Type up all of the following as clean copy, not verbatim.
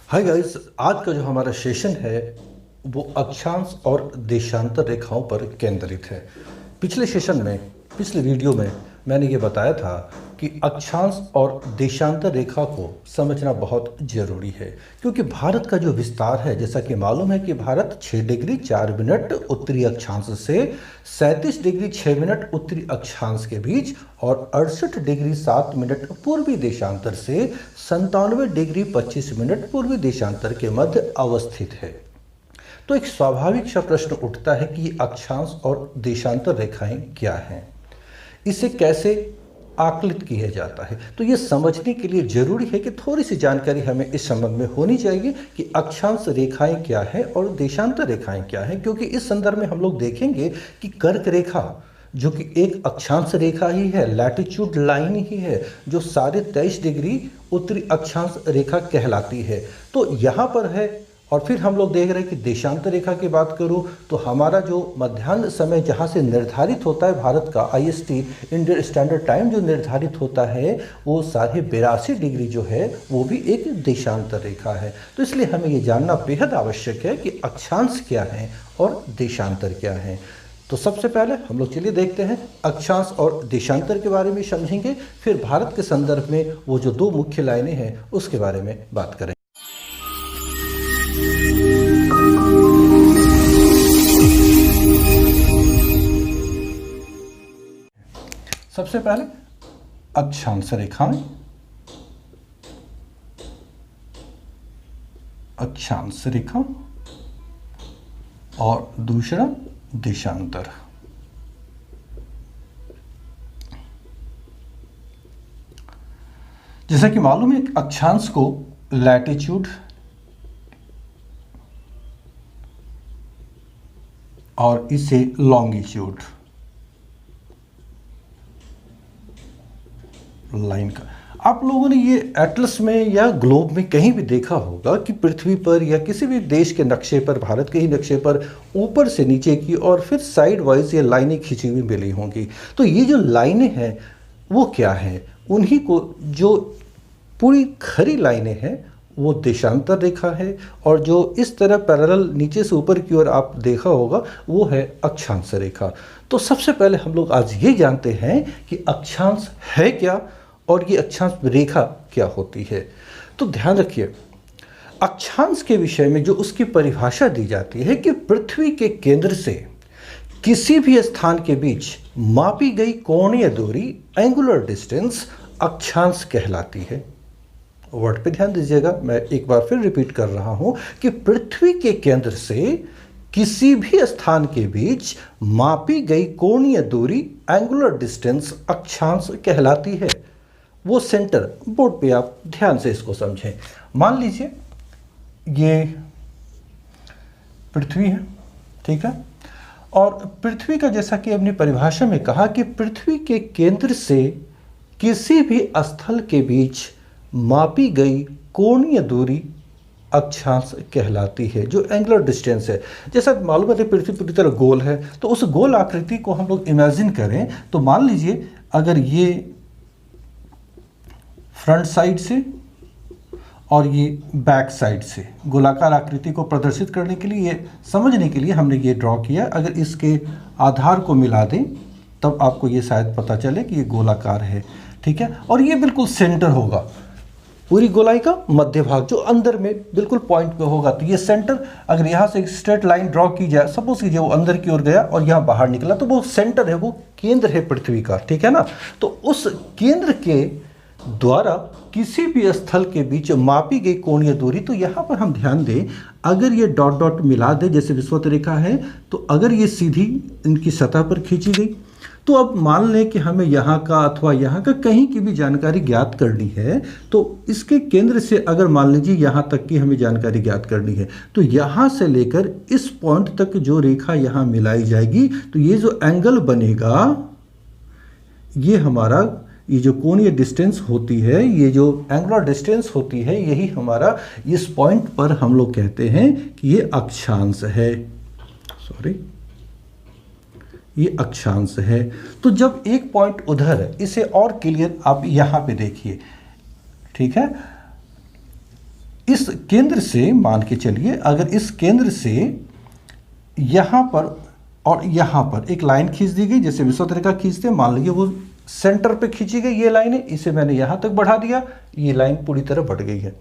Hi guys, आज का जो हमारा सेशन है वो अक्षांश और देशांतर रेखाओं पर केंद्रित है। पिछले सेशन में, पिछले वीडियो में मैंने ये बताया था कि अक्षांश और देशांतर रेखा को समझना बहुत ज़रूरी है, क्योंकि भारत का जो विस्तार है, जैसा कि मालूम है कि भारत 6 डिग्री 4 मिनट उत्तरी अक्षांश से 37 डिग्री 6 मिनट उत्तरी अक्षांश के बीच और 68 डिग्री 7 मिनट पूर्वी देशांतर से 97 डिग्री 25 मिनट पूर्वी देशांतर के मध्य अवस्थित है। तो एक स्वाभाविक सा प्रश्न उठता है कि ये अक्षांश और देशांतर रेखाएं क्या हैं, इसे कैसे आकलित किया जाता है। तो ये समझने के लिए जरूरी है कि थोड़ी सी जानकारी हमें इस संबंध में होनी चाहिए कि अक्षांश रेखाएं क्या है और देशांतर रेखाएं क्या हैं, क्योंकि इस संदर्भ में हम लोग देखेंगे कि कर्क रेखा जो कि एक अक्षांश रेखा ही है, लैटिट्यूड लाइन ही है, जो 23.5 डिग्री उत्तरी अक्षांश रेखा कहलाती है। तो यहाँ पर है। और फिर हम लोग देख रहे हैं कि देशांतर रेखा की बात करूं तो हमारा जो मध्याह्न समय जहां से निर्धारित होता है, भारत का IST इंडियन स्टैंडर्ड टाइम जो निर्धारित होता है, वो 82.5 डिग्री जो है वो भी एक देशांतर रेखा है। तो इसलिए हमें ये जानना बेहद आवश्यक है कि अक्षांश क्या है और देशांतर क्या है। तो सबसे पहले हम लोग चलिए देखते हैं अक्षांश और देशांतर के बारे में समझेंगे, फिर भारत के संदर्भ में वो जो दो मुख्य लाइनें हैं उसके बारे में बात करेंगे। सबसे पहले अक्षांश रेखाएं, अक्षांश रेखा और दूसरा देशांतर। जैसा कि मालूम है, अक्षांश को लैटिट्यूड और इसे लॉन्गिट्यूड लाइन का, आप लोगों ने ये एटलस में या ग्लोब में कहीं भी देखा होगा कि पृथ्वी पर या किसी भी देश के नक्शे पर, भारत के ही नक्शे पर ऊपर से नीचे की और फिर साइड वाइज ये लाइनें खींची हुई मिली होंगी। तो ये जो लाइनें हैं वो क्या है, उन्हीं को जो पूरी खरी लाइनें हैं वो देशांतर रेखा है, और जो इस तरह पैरेलल नीचे से ऊपर की ओर आप देखा होगा वो है अक्षांश रेखा। तो सबसे पहले हम लोग आज ये जानते हैं कि अक्षांश है क्या और ये अक्षांश रेखा क्या होती है। तो ध्यान रखिए, अक्षांश के विषय में जो उसकी परिभाषा दी जाती है कि पृथ्वी के केंद्र से किसी भी स्थान के बीच मापी गई कोणीय दूरी, एंगुलर डिस्टेंस, अक्षांश कहलाती है। वर्ड पे ध्यान दीजिएगा, मैं एक बार फिर रिपीट कर रहा हूं कि पृथ्वी के केंद्र से किसी भी स्थान के बीच मापी गई कोणीय दूरी, एंगुलर डिस्टेंस, अक्षांश कहलाती है। वो सेंटर, बोर्ड पे आप ध्यान से इसको समझें। मान लीजिए ये पृथ्वी है, ठीक है, और पृथ्वी का जैसा कि अपनी परिभाषा में कहा कि पृथ्वी के केंद्र से किसी भी स्थल के बीच मापी गई कोणीय दूरी अक्षांश कहलाती है, जो एंगुलर डिस्टेंस है। जैसा मालूम है पृथ्वी पूरी तरह गोल है, तो उस गोल आकृति को हम लोग इमेजिन करें तो मान लीजिए अगर ये फ्रंट साइड से और ये बैक साइड से गोलाकार आकृति को प्रदर्शित करने के लिए, ये समझने के लिए हमने ये ड्रॉ किया। अगर इसके आधार को मिला दें तब आपको ये शायद पता चले कि ये गोलाकार है, ठीक है, और ये बिल्कुल सेंटर होगा, पूरी गोलाई का मध्य भाग जो अंदर में बिल्कुल पॉइंट पे होगा। तो ये सेंटर, अगर यहाँ से एक स्ट्रेट लाइन ड्रॉ की जाए, सपोज कीजिए वो अंदर की ओर गया और यहाँ बाहर निकला, तो वो सेंटर है, वो केंद्र है पृथ्वी का, ठीक है ना। तो उस केंद्र के द्वारा किसी भी स्थल के बीच मापी गई कोणीय दूरी, तो यहाँ पर हम ध्यान दें, अगर ये डॉट डॉट मिला दे जैसे विषुवत रेखा है, तो अगर ये सीधी इनकी सतह पर खींची गई, तो अब मान लें कि हमें यहाँ का अथवा यहाँ का कहीं की भी जानकारी ज्ञात करनी है, तो इसके केंद्र से अगर मान लीजिए यहाँ तक की हमें जानकारी ज्ञात करनी है, तो यहाँ से लेकर इस पॉइंट तक जो रेखा यहाँ मिलाई जाएगी, तो ये जो एंगल बनेगा, ये हमारा ये जो कोणीय डिस्टेंस होती है, ये जो एंगुलर डिस्टेंस होती है, यही हमारा इस पॉइंट पर हम लोग कहते हैं कि ये अक्षांश है। सॉरी, ये अक्षांश है। तो जब एक पॉइंट उधर है, इसे और क्लियर आप यहां पे देखिए, ठीक है, इस केंद्र से मान के चलिए, अगर इस केंद्र से यहाँ पर और यहाँ पर एक लाइन खींच दी गई, जैसे विषुवत रेखा खींचते हैं, मान लीजिए वो सेंटर पे खींची गई ये लाइन है, इसे मैंने यहाँ तक बढ़ा दिया, ये लाइन पूरी तरह बढ़ गई है।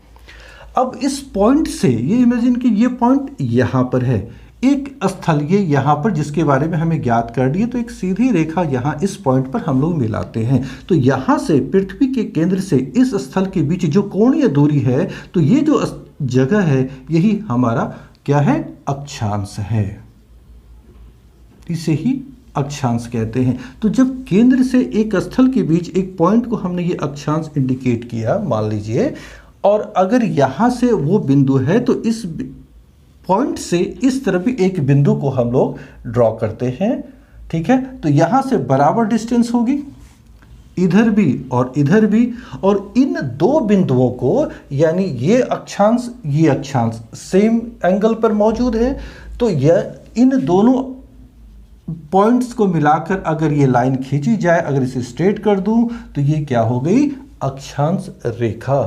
अब इस पॉइंट से ये इमेजिन कि ये पॉइंट यहाँ पर है, एक स्थल ये यहाँ पर जिसके बारे में हमें ज्ञात कर दिए, तो एक सीधी रेखा यहाँ इस पॉइंट पर हम लोग मिलाते हैं। तो यहाँ से पृथ्वी के केंद्र से इस स्थल के बीच जो कोणीय दूरी है, तो ये जो जगह है यही हमारा क्या है, अक्षांश है। इसे ही अक्षांश कहते हैं। तो जब केंद्र से एक स्थल के बीच एक पॉइंट को हमने ये अक्षांश इंडिकेट किया मान लीजिए, और अगर यहाँ से वो बिंदु है तो इस पॉइंट से इस तरफ भी एक बिंदु को हम लोग ड्रॉ करते हैं, ठीक है। तो यहाँ से बराबर डिस्टेंस होगी, इधर भी और इधर भी, और इन दो बिंदुओं को यानी ये अक्षांश सेम एंगल पर मौजूद है। तो यह इन दोनों पॉइंट्स को मिलाकर अगर ये लाइन खींची जाए, अगर इसे स्ट्रेट कर दूं तो ये क्या हो गई, अक्षांश रेखा।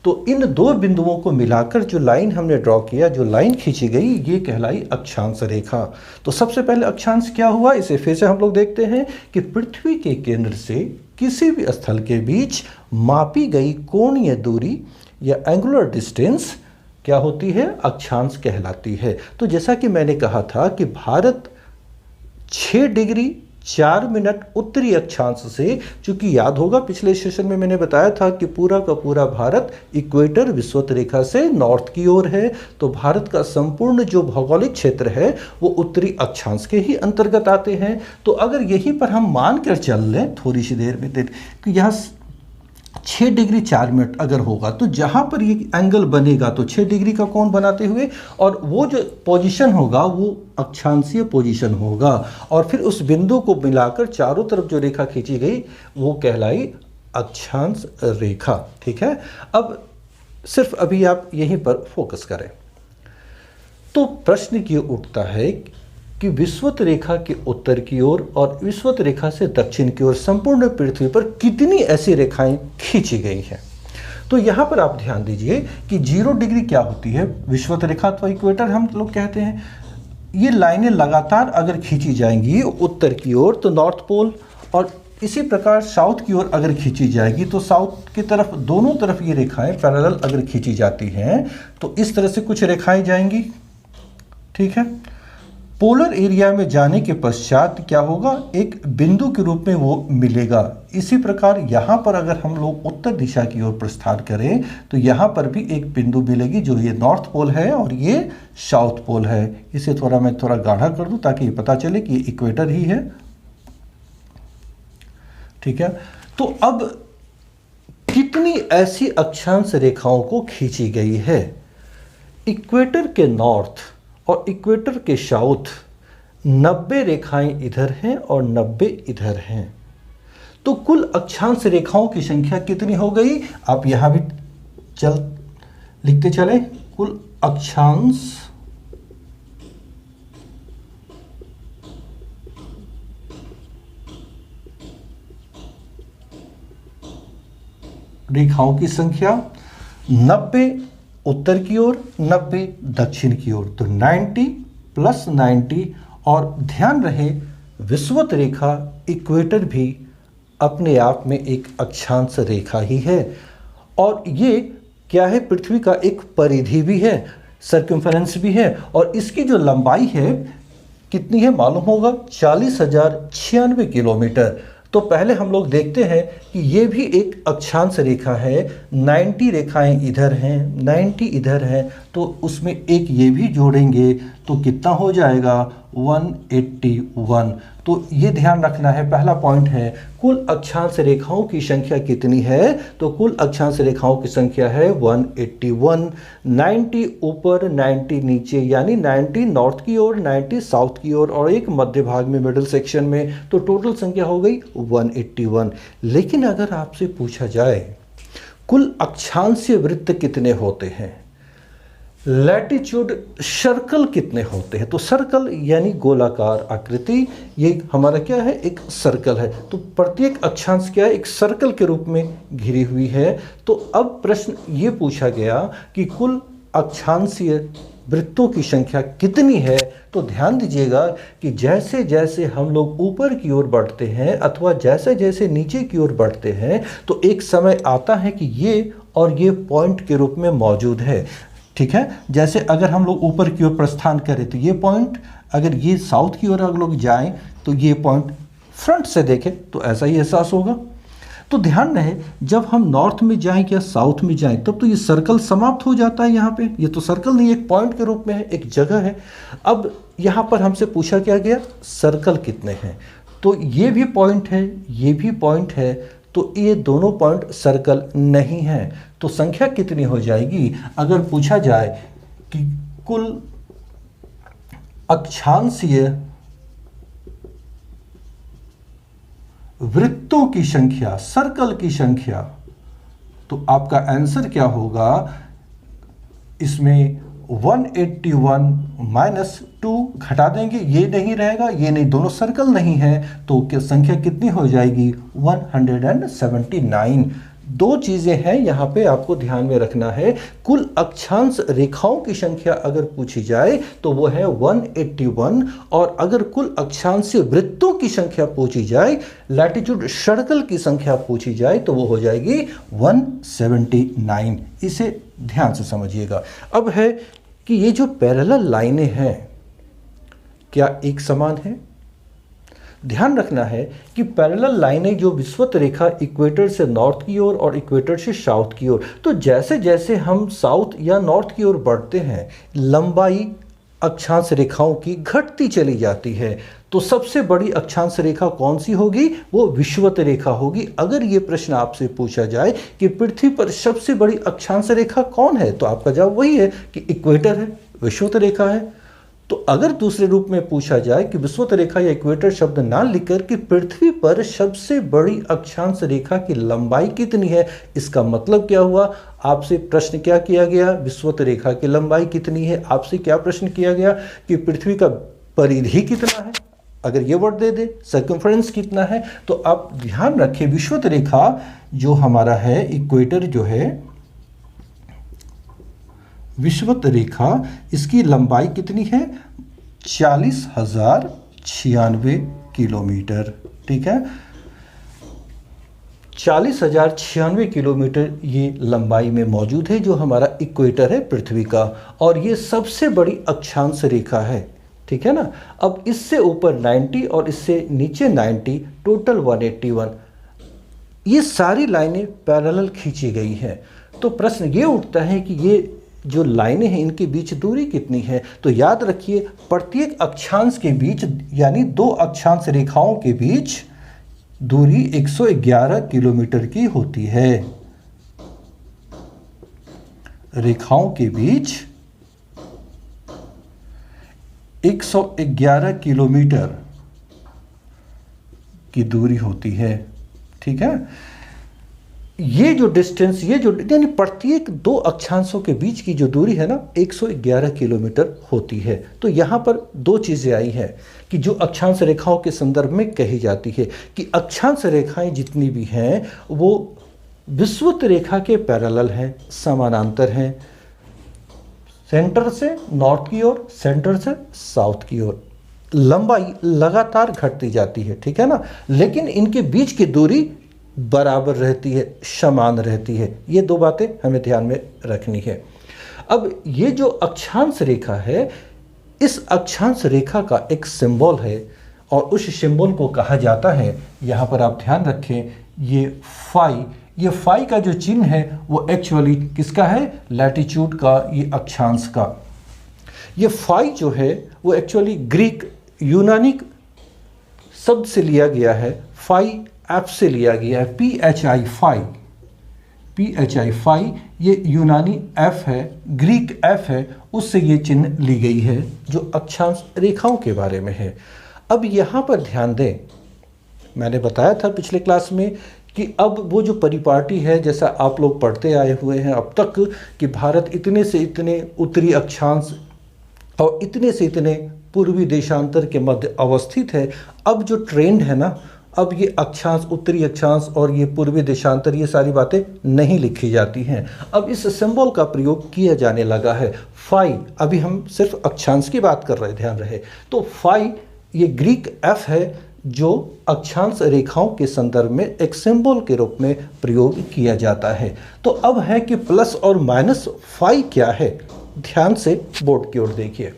तो इन दो बिंदुओं को मिलाकर जो लाइन हमने ड्रॉ किया, जो लाइन खींची गई, ये कहलाई अक्षांश रेखा। तो सबसे पहले अक्षांश क्या हुआ, इसे फिर से हम लोग देखते हैं कि पृथ्वी के केंद्र से किसी भी स्थल के बीच मापी गई कोणीय दूरी या एंगुलर डिस्टेंस क्या होती है, अक्षांश कहलाती है। तो जैसा कि मैंने कहा था कि भारत 6 डिग्री 4 मिनट उत्तरी अक्षांश से, चूंकि याद होगा पिछले सेशन में मैंने बताया था कि पूरा का पूरा भारत इक्वेटर विषुवत रेखा से नॉर्थ की ओर है, तो भारत का संपूर्ण जो भौगोलिक क्षेत्र है वो उत्तरी अक्षांश के ही अंतर्गत आते हैं। तो अगर यहीं पर हम मान कर चल लें थोड़ी सी देर में कि यहाँ 6 डिग्री 4 मिनट अगर होगा, तो जहाँ पर ये एंगल बनेगा तो 6 डिग्री का कोण बनाते हुए, और वो जो पोजीशन होगा वो अक्षांशीय पोजीशन होगा, और फिर उस बिंदु को मिलाकर चारों तरफ जो रेखा खींची गई वो कहलाई अक्षांश रेखा, ठीक है। अब सिर्फ अभी आप यहीं पर फोकस करें। तो प्रश्न ये उठता है कि विषुवत रेखा के उत्तर की ओर और विषुवत रेखा से दक्षिण की ओर संपूर्ण पृथ्वी पर कितनी ऐसी रेखाएं खींची गई हैं। तो यहाँ पर आप ध्यान दीजिए कि 0 डिग्री क्या होती है, विषुवत रेखा अथवा इक्वेटर हम लोग कहते हैं। ये लाइनें लगातार अगर खींची जाएंगी उत्तर की ओर तो नॉर्थ पोल, और इसी प्रकार साउथ की ओर अगर खींची जाएगी तो साउथ की तरफ, दोनों तरफ ये रेखाएं पैरेलल अगर खींची जाती हैं तो इस तरह से कुछ रेखाएं जाएंगी, ठीक है। पोलर एरिया में जाने के पश्चात क्या होगा, एक बिंदु के रूप में वो मिलेगा। इसी प्रकार यहाँ पर अगर हम लोग उत्तर दिशा की ओर प्रस्थान करें तो यहाँ पर भी एक बिंदु मिलेगी, जो ये नॉर्थ पोल है और ये साउथ पोल है। इसे मैं थोड़ा गाढ़ा कर दूं ताकि ये पता चले कि ये इक्वेटर ही है, ठीक है। तो अब कितनी ऐसी अक्षांश रेखाओं को खींची गई है, इक्वेटर के नॉर्थ और इक्वेटर के साउथ 90 रेखाएं इधर हैं और 90 इधर हैं। तो कुल अक्षांश रेखाओं की संख्या कितनी हो गई, आप यहां भी लिखते चले, कुल अक्षांश रेखाओं की संख्या 90 उत्तर की ओर, 90 दक्षिण की ओर, तो 90 + 90। और ध्यान रहे विषुवत रेखा इक्वेटर भी अपने आप में एक अक्षांश रेखा ही है, और ये क्या है, पृथ्वी का एक परिधि भी है, सर्कम्फरेंस भी है, और इसकी जो लंबाई है कितनी है मालूम होगा, 40,096 किलोमीटर। तो पहले हम लोग देखते हैं कि ये भी एक अक्षांश रेखा है, 90 रेखाएं इधर हैं, 90 इधर हैं, तो उसमें एक ये भी जोड़ेंगे तो कितना हो जाएगा, 181। तो ये ध्यान रखना है, पहला पॉइंट है कुल अक्षांश रेखाओं की संख्या कितनी है, तो कुल अक्षांश रेखाओं की संख्या है 181। 90 ऊपर 90 नीचे, यानी 90 नॉर्थ की ओर, 90 साउथ की ओर, और एक मध्य भाग में मिडिल सेक्शन में, तो टोटल संख्या हो गई 181। लेकिन अगर आपसे पूछा जाए कुल अक्षांशीय वृत्त कितने होते हैं, लैटिट्यूड सर्कल कितने होते हैं, तो सर्कल यानी गोलाकार आकृति, ये हमारा क्या है, एक सर्कल है। तो प्रत्येक अक्षांश क्या है, एक सर्कल के रूप में घिरी हुई है। तो अब प्रश्न ये पूछा गया कि कुल अक्षांशीय वृत्तों की संख्या कितनी है, तो ध्यान दीजिएगा कि जैसे जैसे हम लोग ऊपर की ओर बढ़ते हैं अथवा जैसे जैसे नीचे की ओर बढ़ते हैं तो एक समय आता है कि ये और ये पॉइंट के रूप में मौजूद है। ठीक है, जैसे अगर हम लोग ऊपर की ओर प्रस्थान करें तो ये पॉइंट, अगर ये साउथ की ओर अगर लोग जाएं तो ये पॉइंट फ्रंट से देखें तो ऐसा ही एहसास होगा। तो ध्यान रहे जब हम नॉर्थ में जाएं या साउथ में जाएं तब तो ये सर्कल समाप्त हो जाता है। यहाँ पे ये तो सर्कल नहीं, एक पॉइंट के रूप में है, एक जगह है। अब यहाँ पर हमसे पूछा क्या गया, सर्कल कितने हैं, तो ये भी पॉइंट है, ये भी पॉइंट है, तो ये दोनों पॉइंट सर्कल नहीं है। तो संख्या कितनी हो जाएगी, अगर पूछा जाए कि कुल अक्षांशीय वृत्तों की संख्या, सर्कल की संख्या, तो आपका आंसर क्या होगा, इसमें 181 -2 घटा देंगे, ये नहीं रहेगा, ये नहीं, दोनों सर्कल नहीं है, तो क्या संख्या कितनी हो जाएगी, 179। दो चीज़ें हैं यहाँ पे आपको ध्यान में रखना है। कुल अक्षांश रेखाओं की संख्या अगर पूछी जाए तो वो है 181, और अगर कुल अक्षांशीय वृत्तों की संख्या पूछी जाए, लैटिट्यूड सर्कल की संख्या पूछी जाए, तो वो हो जाएगी 179। इसे ध्यान से समझिएगा। अब है कि ये जो पैरेलल लाइनें हैं क्या एक समान है। ध्यान रखना है कि पैरेलल लाइनें जो विषुवत रेखा इक्वेटर से नॉर्थ की ओर और इक्वेटर से साउथ की ओर, तो जैसे जैसे हम साउथ या नॉर्थ की ओर बढ़ते हैं लंबाई अक्षांश रेखाओं की घटती चली जाती है। तो सबसे बड़ी अक्षांश रेखा कौन सी होगी, वो विषुवत रेखा होगी। अगर ये प्रश्न आपसे पूछा जाए कि पृथ्वी पर सबसे बड़ी अक्षांश रेखा कौन है, तो आपका जवाब वही है कि इक्वेटर है, विषुवत रेखा है। तो अगर दूसरे रूप में पूछा जाए कि विषुवत रेखा या इक्वेटर शब्द ना लिखकर कि पृथ्वी पर सबसे बड़ी अक्षांश रेखा की लंबाई कितनी है, इसका मतलब क्या हुआ, आपसे प्रश्न क्या किया गया, विषुवत रेखा की लंबाई कितनी है। आपसे क्या प्रश्न किया गया कि पृथ्वी का परिधि कितना है, अगर ये वर्ड दे दे सर्कमफ्रेंस कितना है। तो आप ध्यान रखें विषुवत रेखा जो हमारा है, इक्वेटर जो है विषुवत रेखा, इसकी लंबाई कितनी है, 40,096 किलोमीटर। ठीक है, 40,096 किलोमीटर ये लंबाई में मौजूद है जो हमारा इक्वेटर है पृथ्वी का, और ये सबसे बड़ी अक्षांश रेखा है। ठीक है ना। अब इससे ऊपर 90 और इससे नीचे 90, टोटल 181। ये सारी लाइनें पैरेलल खींची गई हैं। तो प्रश्न ये उठता है कि ये जो लाइनें हैं इनके बीच दूरी कितनी है। तो याद रखिए प्रत्येक अक्षांश के बीच यानी दो अक्षांश रेखाओं के बीच दूरी 111 किलोमीटर की होती है। रेखाओं के बीच 111 किलोमीटर की दूरी होती है। ठीक है, ये जो डिस्टेंस, ये जो यानी प्रत्येक दो अक्षांशों के बीच की जो दूरी है ना 111 किलोमीटर होती है। तो यहाँ पर दो चीज़ें आई हैं कि जो अक्षांश रेखाओं के संदर्भ में कही जाती है कि अक्षांश रेखाएं जितनी भी हैं वो विषुवत रेखा के पैरेलल हैं, समानांतर हैं, सेंटर से नॉर्थ की ओर, सेंटर से साउथ की ओर। लंबाई लगातार घटती जाती है, ठीक है ना, लेकिन इनके बीच की दूरी बराबर रहती है, समान रहती है। ये दो बातें हमें ध्यान में रखनी है। अब ये जो अक्षांश रेखा है, इस अक्षांश रेखा का एक सिंबल है और उस सिंबल को कहा जाता है, यहाँ पर आप ध्यान रखें, ये फाई। ये फाई का जो चिन्ह है वो एक्चुअली किसका है, लैटिट्यूड का, ये अक्षांश का। ये फाई जो है वो एक्चुअली ग्रीक यूनानी शब्द से लिया गया है, फाई एफ से लिया गया है, PHI फाई, PHI फाई ये यूनानी एफ है, ग्रीक एफ है, उससे ये चिन्ह ली गई है जो अक्षांश रेखाओं के बारे में है। अब यहाँ पर ध्यान दें, मैंने बताया था पिछले क्लास में कि अब वो जो परिपाटी है, जैसा आप लोग पढ़ते आए हुए हैं अब तक, कि भारत इतने से इतने उत्तरी अक्षांश और इतने से इतने पूर्वी देशांतर के मध्य अवस्थित है। अब जो ट्रेंड है ना अब ये अक्षांश, उत्तरी अक्षांश और ये पूर्वी देशांतर, ये सारी बातें नहीं लिखी जाती हैं। अब इस सिंबल का प्रयोग किया जाने लगा है। फाई, अभी हम सिर्फ अक्षांश की बात कर रहे, ध्यान रहे, तो फाई ये ग्रीक एफ है जो अक्षांश रेखाओं के संदर्भ में एक सिंबल के रूप में प्रयोग किया जाता है। तो अब है कि प्लस और माइनस फाई क्या है, ध्यान से बोर्ड की ओर देखिए।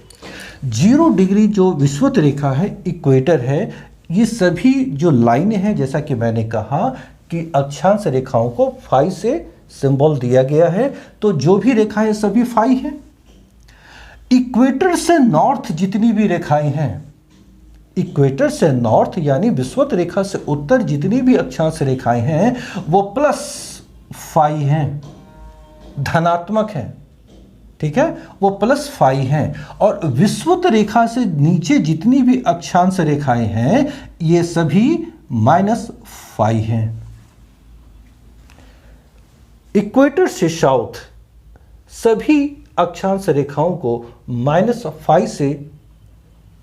0 डिग्री जो विषुवत रेखा है, इक्वेटर है, ये सभी जो लाइनें हैं, जैसा कि मैंने कहा कि अक्षांश रेखाओं को फाई से सिंबल दिया गया है, तो जो भी रेखा है सभी फाई है। इक्वेटर से नॉर्थ जितनी भी रेखाएं हैं, इक्वेटर से नॉर्थ यानी विषुवत रेखा से उत्तर जितनी भी अक्षांश रेखाएं हैं वो प्लस फाई हैं, धनात्मक हैं, ठीक है, वो प्लस फाई हैं। और विषुवत रेखा से नीचे जितनी भी अक्षांश रेखाएं हैं ये सभी माइनस फाई हैं। इक्वेटर से साउथ सभी अक्षांश रेखाओं को माइनस फाई से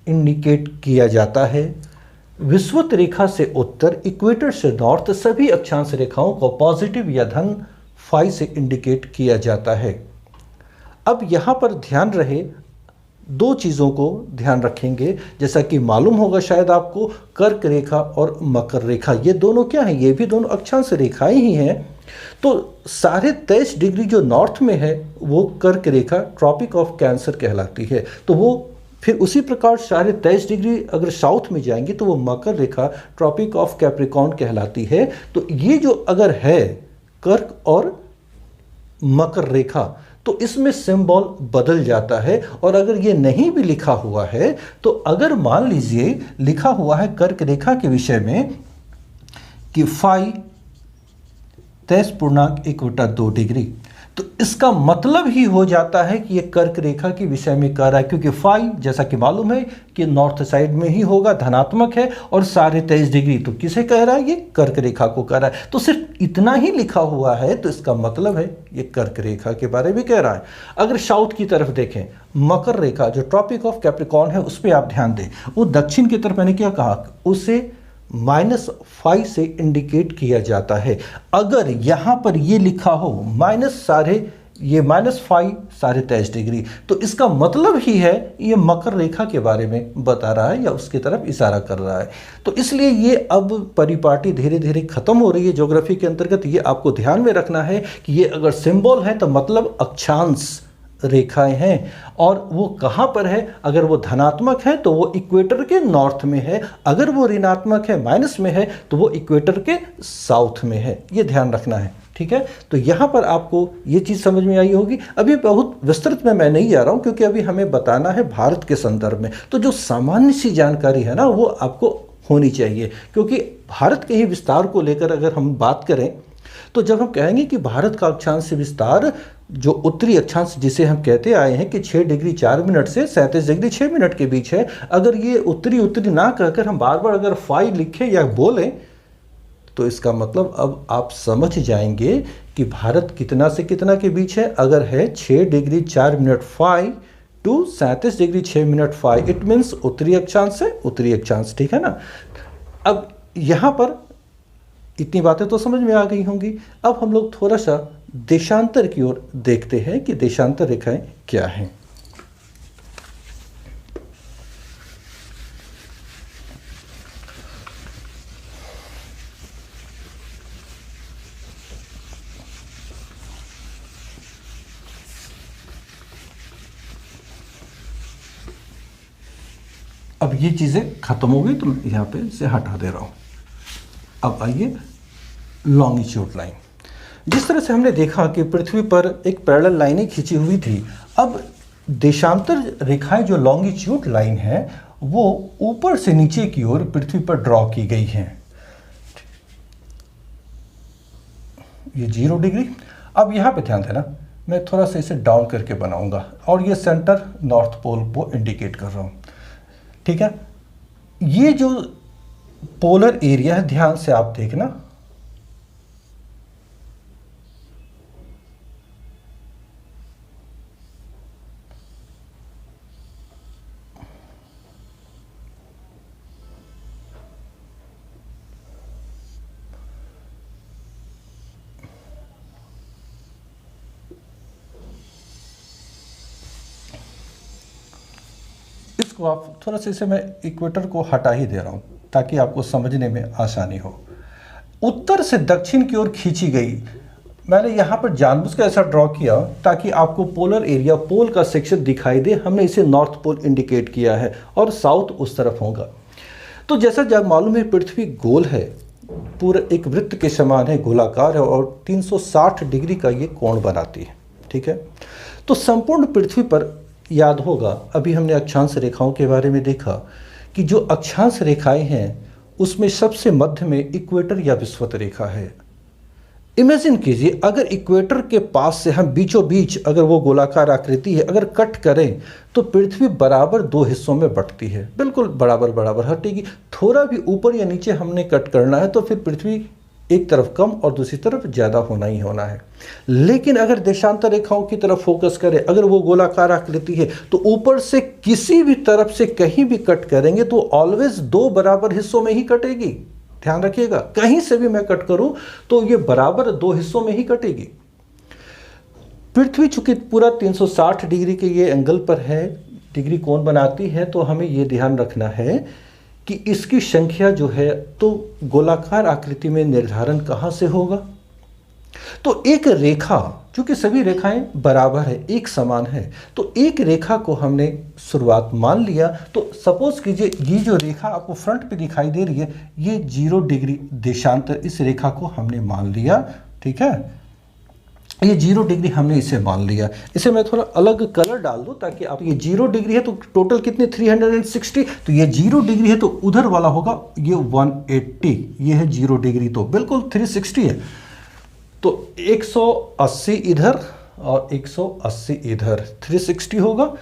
इंडिकेट किया जाता है। विषुवत रेखा से उत्तर, इक्वेटर से नॉर्थ सभी अक्षांश रेखाओं को पॉजिटिव या धन फाई से इंडिकेट किया जाता है। अब यहाँ पर ध्यान रहे, 2 चीज़ों को ध्यान रखेंगे, जैसा कि मालूम होगा शायद आपको, कर्क रेखा और मकर रेखा, ये दोनों क्या हैं, ये भी दोनों अक्षांश रेखाएं ही हैं। तो 23.5 डिग्री जो नॉर्थ में है वो कर्क रेखा ट्रॉपिक ऑफ कैंसर कहलाती है। तो वो फिर उसी प्रकार 23.5 डिग्री अगर साउथ में जाएंगे तो वो मकर रेखा ट्रॉपिक ऑफ कैप्रिकॉर्न कहलाती है। तो ये जो अगर है कर्क और मकर रेखा तो इसमें सिंबल बदल जाता है। और अगर ये नहीं भी लिखा हुआ है तो अगर मान लीजिए लिखा हुआ है कर्क रेखा के विषय में कि फाई 23.1/2 डिग्री, तो इसका मतलब ही हो जाता है कि ये कर्क रेखा के विषय में कह रहा है, क्योंकि फाई जैसा कि मालूम है कि नॉर्थ साइड में ही होगा, धनात्मक है, और 23.5 डिग्री तो किसे कह रहा है, ये कर्क रेखा को कह रहा है। तो सिर्फ इतना ही लिखा हुआ है तो इसका मतलब है ये कर्क रेखा के बारे में कह रहा है। अगर साउथ की तरफ देखें, मकर रेखा जो ट्रॉपिक ऑफ कैप्रिकॉर्न है उस पर आप ध्यान दें, वो दक्षिण की तरफ, मैंने क्या कहा, उसे माइनस फाई से इंडिकेट किया जाता है। अगर यहां पर ये लिखा हो माइनस फाई 23.5 डिग्री, तो इसका मतलब ही है ये मकर रेखा के बारे में बता रहा है या उसकी तरफ इशारा कर रहा है। तो इसलिए ये अब परिपाटी धीरे धीरे खत्म हो रही है ज्योग्राफी के अंतर्गत। ये आपको ध्यान में रखना है कि ये अगर सिंबल है तो मतलब अक्षांश रेखाएं हैं, और वो कहाँ पर है, अगर वो धनात्मक है तो वो इक्वेटर के नॉर्थ में है, अगर वो ऋणात्मक है, माइनस में है, तो वो इक्वेटर के साउथ में है। ये ध्यान रखना है, ठीक है। तो यहाँ पर आपको ये चीज़ समझ में आई होगी। अभी बहुत विस्तृत में मैं नहीं जा रहा हूँ क्योंकि अभी हमें बताना है भारत के संदर्भ में। तो जो सामान्य सी जानकारी है ना वो आपको होनी चाहिए, क्योंकि भारत के ही विस्तार को लेकर अगर हम बात करें तो जब हम कहेंगे कि भारत का अक्षांश विस्तार जो उत्तरी अक्षांश जिसे हम कहते आए हैं कि 6 डिग्री 4 मिनट से 37 डिग्री 6 मिनट के बीच है, अगर ये उत्तरी उत्तरी ना कहकर हम बार बार अगर फाई लिखें या बोलें तो इसका मतलब अब आप समझ जाएंगे कि भारत कितना से कितना के बीच है। अगर है 6 degree 4 minute phi to 37 degree 6 minute phi, it means उत्तरी अक्षांश से उत्तरी अक्षांश, ठीक है ना। अब यहाँ पर इतनी बातें तो समझ में आ गई होंगी। अब हम लोग थोड़ा सा देशांतर की ओर देखते हैं कि देशांतर रेखाएं क्या हैं। अब ये चीज़ें खत्म हो गई तो मैं यहाँ पे से हटा दे रहा हूँ। अब आइए लॉन्गिट्यूड लाइन। जिस तरह से हमने देखा कि पृथ्वी पर एक पैरेलल लाइनें खींची हुई थी, अब देशांतर रेखाएं जो लॉन्गिट्यूड लाइन है वो ऊपर से नीचे की ओर पृथ्वी पर ड्रॉ की गई हैं। ये 0 डिग्री। अब यहाँ पे ध्यान देना, मैं थोड़ा सा इसे डाउन करके बनाऊंगा और ये सेंटर नॉर्थ पोल को इंडिकेट कर रहा हूँ, ठीक है। ये जो पोलर एरिया है, ध्यान से आप देखना, इसको आप थोड़ा सा, इसे मैं इक्वेटर को हटा ही दे रहा हूँ ताकि आपको समझने में आसानी हो। उत्तर से दक्षिण की ओर खींची गई, मैंने यहाँ पर जानबूझ कर ऐसा ड्रॉ किया ताकि आपको पोलर एरिया, पोल का सेक्शन दिखाई दे। हमने इसे नॉर्थ पोल इंडिकेट किया है और साउथ उस तरफ होगा। तो जैसा जब मालूम है पृथ्वी गोल है, पूरा एक वृत्त के समान है, गोलाकार है और 360 डिग्री का ये कोण बनाती है। ठीक है, तो संपूर्ण पृथ्वी पर याद होगा अभी हमने अक्षांश रेखाओं के बारे में देखा कि जो अक्षांश रेखाएं हैं उसमें सबसे मध्य में इक्वेटर या विषुवत रेखा है। इमेजिन कीजिए अगर इक्वेटर के पास से हम बीचों बीच, अगर वो गोलाकार आकृति है, अगर कट करें तो पृथ्वी बराबर दो हिस्सों में बंटती है, बिल्कुल बराबर बराबर हटेगी। थोड़ा भी ऊपर या नीचे हमने कट करना है तो फिर पृथ्वी एक तरफ कम और दूसरी तरफ ज़्यादा होना ही होना है। लेकिन अगर देशांतर रेखाओं की तरफ फोकस करें, अगर वो गोलाकार आकृति है तो ऊपर से किसी भी तरफ से कहीं भी कट करेंगे तो ऑलवेज दो बराबर हिस्सों में ही कटेगी। ध्यान रखिएगा, कहीं से भी मैं कट करूं तो ये बराबर दो हिस्सों में ही कटेगी। पृथ्वी चूंकि पूरा 360 डिग्री के ये एंगल पर है, डिग्री कोण बनाती है, तो हमें ये ध्यान रखना है कि इसकी संख्या जो है तो गोलाकार आकृति में निर्धारण कहाँ से होगा। तो एक रेखा, चूंकि सभी रेखाएं बराबर है, एक समान है, तो एक रेखा को हमने शुरुआत मान लिया। तो सपोज कीजिए ये जो रेखा आपको फ्रंट पे दिखाई दे रही है, ये 0 डिग्री देशांतर, इस रेखा को हमने मान लिया। ठीक है, ये 0 डिग्री हमने इसे मान लिया। इसे मैं थोड़ा अलग कलर डाल दूं ताकि आप, ये 0 डिग्री है तो टोटल कितने 360, तो ये 0 डिग्री है तो उधर वाला होगा ये 180, ये है 0 डिग्री तो बिल्कुल 360 है। तो 180 इधर और 180 इधर, 360 होगा।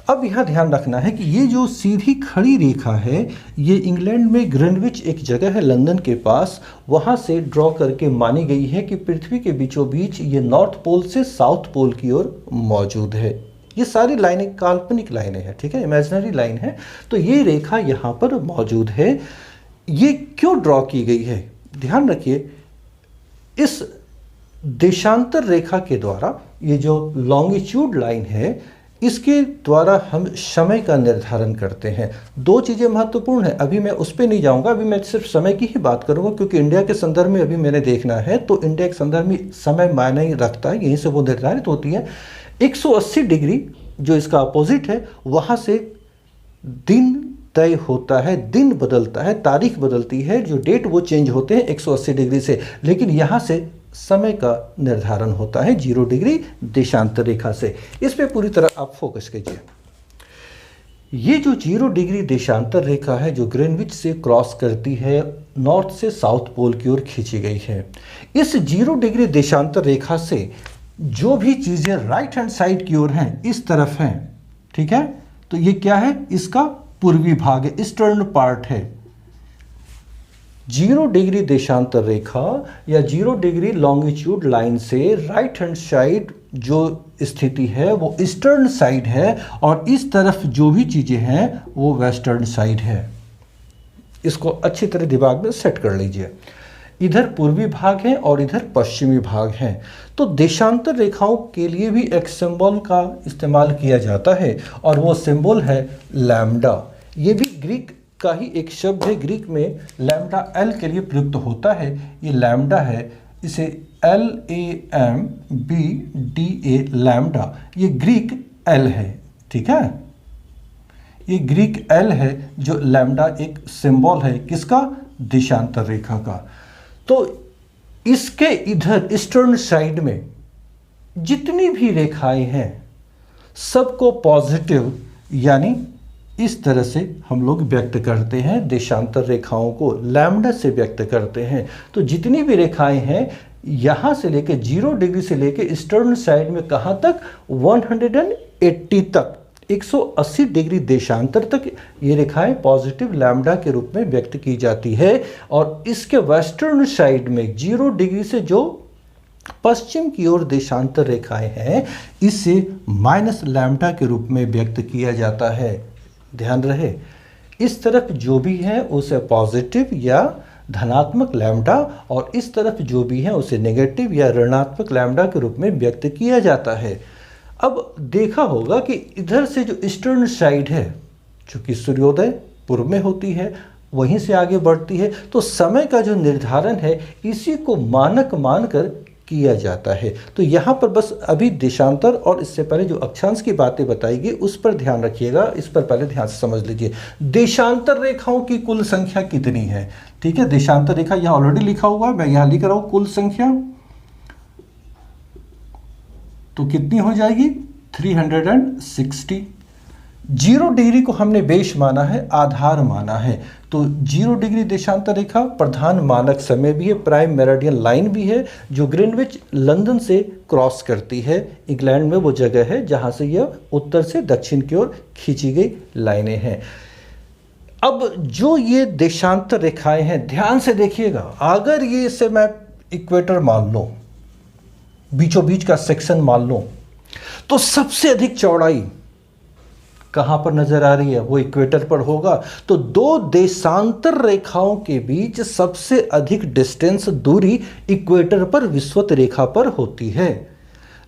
अब यहाँ ध्यान रखना है कि ये जो सीधी खड़ी रेखा है ये इंग्लैंड में ग्रीनविच एक जगह है लंदन के पास, वहाँ से ड्रॉ करके मानी गई है कि पृथ्वी के बीचों बीच ये नॉर्थ पोल से साउथ पोल की ओर मौजूद है। ये सारी लाइनें काल्पनिक लाइनें हैं, ठीक है, इमेजिनरी लाइन है। तो ये रेखा यहाँ पर मौजूद है। ये क्यों ड्रॉ की गई है, ध्यान रखिए, इस देशांतर रेखा के द्वारा, ये जो लॉन्गिट्यूड लाइन है, इसके द्वारा हम समय का निर्धारण करते हैं। दो चीज़ें महत्वपूर्ण हैं, अभी मैं उस पर नहीं जाऊंगा, अभी मैं सिर्फ समय की ही बात करूंगा क्योंकि इंडिया के संदर्भ में अभी मैंने देखना है। तो इंडिया के संदर्भ में समय मायने ही रखता है, यहीं से वो निर्धारित होती है। 180 डिग्री जो इसका अपोजिट है, वहाँ से दिन तय होता है, दिन बदलता है, तारीख बदलती है, जो डेट वो चेंज होते हैं 180 डिग्री से। लेकिन यहाँ से समय का निर्धारण होता है 0 डिग्री देशांतर रेखा से। इस पे पूरी तरह आप फोकस कीजिए। ये जो 0 डिग्री देशांतर रेखा है जो ग्रीनविच से क्रॉस करती है, नॉर्थ से साउथ पोल की ओर खींची गई है। इस 0 डिग्री देशांतर रेखा से जो भी चीज़ें राइट हैंड साइड की ओर हैं, इस तरफ हैं, ठीक है, तो ये क्या है, इसका पूर्वी भाग है, ईस्टर्न पार्ट है। 0 डिग्री देशांतर रेखा या 0 डिग्री लॉन्गिट्यूड लाइन से राइट हैंड साइड जो स्थिति है वो ईस्टर्न साइड है और इस तरफ जो भी चीज़ें हैं वो वेस्टर्न साइड है। इसको अच्छी तरह दिमाग में सेट कर लीजिए। इधर पूर्वी भाग है और इधर पश्चिमी भाग है। तो देशांतर रेखाओं के लिए भी एक सिंबल का इस्तेमाल किया जाता है और वो सिंबल है लैम्डा। ये भी ग्रीक का ही एक शब्द है, ग्रीक में लैम्डा एल के लिए प्रयुक्त होता है। ये लैम्डा है, इसे LAMBDA लैम्डा, ये ग्रीक एल है, ठीक है, ये ग्रीक एल है जो लैम्डा एक सिंबल है किसका, देशांतर रेखा का। तो इसके इधर ईस्टर्न साइड में जितनी भी रेखाएं हैं सबको पॉजिटिव यानी इस तरह से हम लोग व्यक्त करते हैं, देशांतर रेखाओं को लैम्डा से व्यक्त करते हैं। तो जितनी भी रेखाएं हैं यहाँ से लेके 0 डिग्री से लेके ईस्टर्न साइड में कहाँ तक, 180 तक, 180 डिग्री देशांतर तक ये रेखाएं पॉजिटिव लैम्डा के रूप में व्यक्त की जाती है। और इसके वेस्टर्न साइड में 0 डिग्री से जो पश्चिम की ओर देशांतर रेखाएं हैं इसे माइनस लैम्डा के रूप में व्यक्त किया जाता है। ध्यान रहे, इस तरफ जो भी है उसे पॉजिटिव या धनात्मक लैम्डा और इस तरफ जो भी है उसे नेगेटिव या ऋणात्मक लैम्डा के रूप में व्यक्त किया जाता है। अब देखा होगा कि इधर से जो ईस्टर्न साइड है, चूँकि सूर्योदय पूर्व में होती है, वहीं से आगे बढ़ती है, तो समय का जो निर्धारण है इसी को मानक मानकर किया जाता है। तो यहाँ पर बस अभी देशांतर और इससे पहले जो अक्षांश की बातें बताई गई उस पर ध्यान रखिएगा, इस पर पहले ध्यान से समझ लीजिए। देशांतर रेखाओं की कुल संख्या कितनी है? ठीक है, देशांतर रेखा यहाँ ऑलरेडी लिखा हुआ, मैं यहाँ लिख रहा हूँ कुल संख्या, तो कितनी हो जाएगी? 360। 0 डिग्री को हमने बेस माना है, आधार माना है, तो 0 डिग्री देशांतर रेखा प्रधान मानक समय भी है, प्राइम मेरिडियन लाइन भी है, जो ग्रीनविच लंदन से क्रॉस करती है। इंग्लैंड में वो जगह है जहां से यह उत्तर से दक्षिण की ओर खींची गई लाइनें हैं। अब जो ये देशांतर रेखाएं हैं, ध्यान से देखिएगा, अगर ये इसे मैं इक्वेटर मान लूं, बीचों बीच का सेक्शन मान लूं, तो सबसे अधिक चौड़ाई कहां पर नजर आ रही है? वो इक्वेटर पर होगा। तो दो देशांतर रेखाओं के बीच सबसे अधिक डिस्टेंस, दूरी इक्वेटर पर, विषुवत रेखा पर होती है।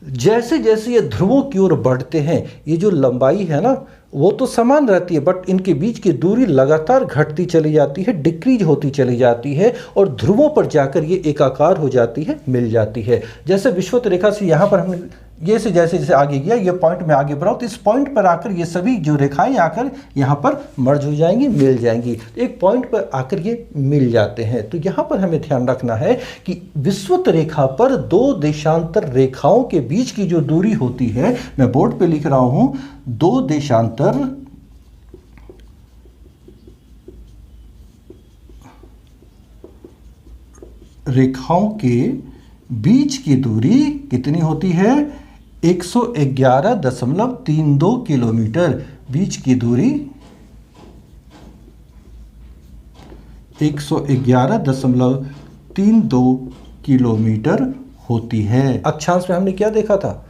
जैसे जैसे ये ध्रुवों की ओर बढ़ते हैं, ये जो लंबाई है ना वो तो समान रहती है, बट इनके बीच की दूरी लगातार घटती चली जाती है, डिक्रीज होती चली जाती है, और ध्रुवों पर जाकर ये एकाकार हो जाती है, मिल जाती है। जैसे विषुवत रेखा से यहाँ पर हमने ये से जैसे जैसे आगे गया, ये पॉइंट में आगे बढ़ाओ, तो इस पॉइंट पर आकर ये सभी जो रेखाएं आकर यहाँ पर मर्ज हो जाएंगी, मिल जाएंगी, एक पॉइंट पर आकर ये मिल जाते हैं। तो यहाँ पर हमें ध्यान रखना है कि विषुवत रेखा पर दो देशांतर रेखाओं के बीच की जो दूरी होती है, मैं बोर्ड पे लिख रहा हूँ, दो देशांतर रेखाओं के बीच की दूरी कितनी होती है? 111.32 किलोमीटर। बीच की दूरी 111.32 किलोमीटर होती है। अक्षांश में हमने क्या देखा था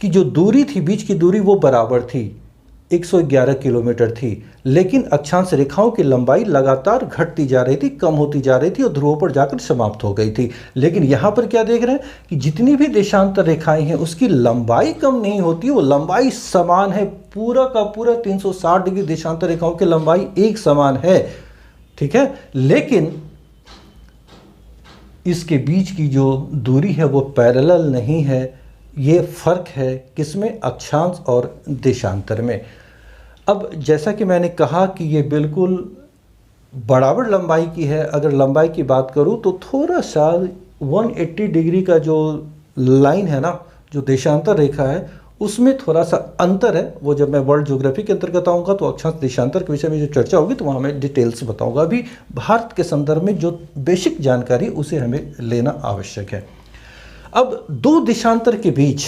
कि जो दूरी थी, बीच की दूरी, वो बराबर थी, 111 किलोमीटर थी, लेकिन अक्षांश रेखाओं की लंबाई लगातार घटती जा रही थी, कम होती जा रही थी और ध्रुवों पर जाकर समाप्त हो गई थी। लेकिन यहाँ पर क्या देख रहे हैं कि जितनी भी देशांतर रेखाएं हैं उसकी लंबाई कम नहीं होती, वो लंबाई समान है, पूरा का पूरा 360 डिग्री देशांतर रेखाओं की लंबाई एक समान है, ठीक है। लेकिन इसके बीच की जो दूरी है वो पैरेलल नहीं है। ये फर्क है किसमें? अक्षांश और देशांतर में। अब जैसा कि मैंने कहा कि ये बिल्कुल बराबर लंबाई की है। अगर लंबाई की बात करूं तो थोड़ा सा 180 डिग्री का जो लाइन है ना, जो देशांतर रेखा है, उसमें थोड़ा सा अंतर है। वो जब मैं वर्ल्ड ज्योग्राफी के अंतर्गत आऊँगा तो अक्षांश देशांतर के विषय में जो चर्चा होगी तो वहाँ मैं डिटेल्स बताऊँगा। अभी भारत के संदर्भ में जो बेसिक जानकारी उसे हमें लेना आवश्यक है। अब दो देशांतर के बीच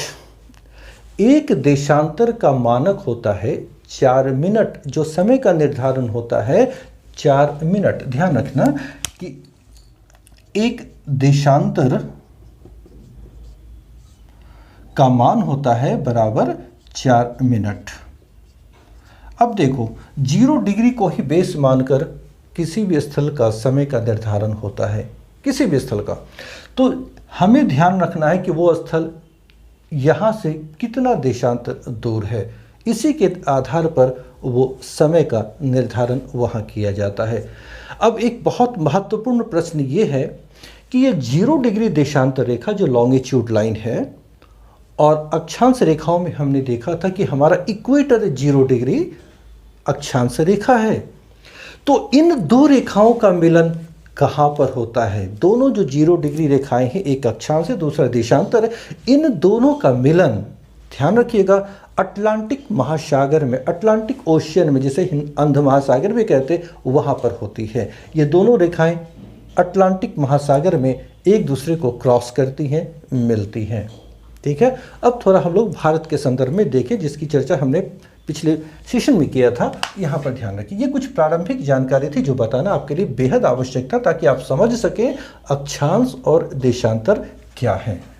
एक देशांतर का मानक होता है 4 मिनट, जो समय का निर्धारण होता है 4 मिनट। ध्यान रखना कि एक देशांतर का मान होता है बराबर 4 मिनट। अब देखो, 0 डिग्री को ही बेस मानकर किसी भी स्थल का समय का निर्धारण होता है, किसी भी स्थल का। तो हमें ध्यान रखना है कि वो स्थल यहाँ से कितना देशांतर दूर है, इसी के आधार पर वो समय का निर्धारण वहाँ किया जाता है। अब एक बहुत महत्वपूर्ण प्रश्न ये है कि ये 0 डिग्री देशांतर रेखा जो लॉन्गिट्यूड लाइन है, और अक्षांश रेखाओं में हमने देखा था कि हमारा इक्वेटर 0 डिग्री अक्षांश रेखा है। तो इन दो रेखाओं का मिलन कहाँ पर होता है? दोनों जो 0 डिग्री रेखाएं हैं, एक अक्षांश है दूसरा देशांतर है, इन दोनों का मिलन, ध्यान रखिएगा, अटलांटिक महासागर में, अटलांटिक ओशियन में, जिसे अंध महासागर भी कहते हैं, वहाँ पर होती है। ये दोनों रेखाएं अटलांटिक महासागर में एक दूसरे को क्रॉस करती हैं, मिलती हैं, ठीक है। अब थोड़ा हम लोग भारत के संदर्भ में देखें, जिसकी चर्चा हमने पिछले सेशन में किया था। यहाँ पर ध्यान रखिए, ये कुछ प्रारंभिक जानकारी थी जो बताना आपके लिए बेहद आवश्यक था, ताकि आप समझ सकें अक्षांश और देशांतर क्या है।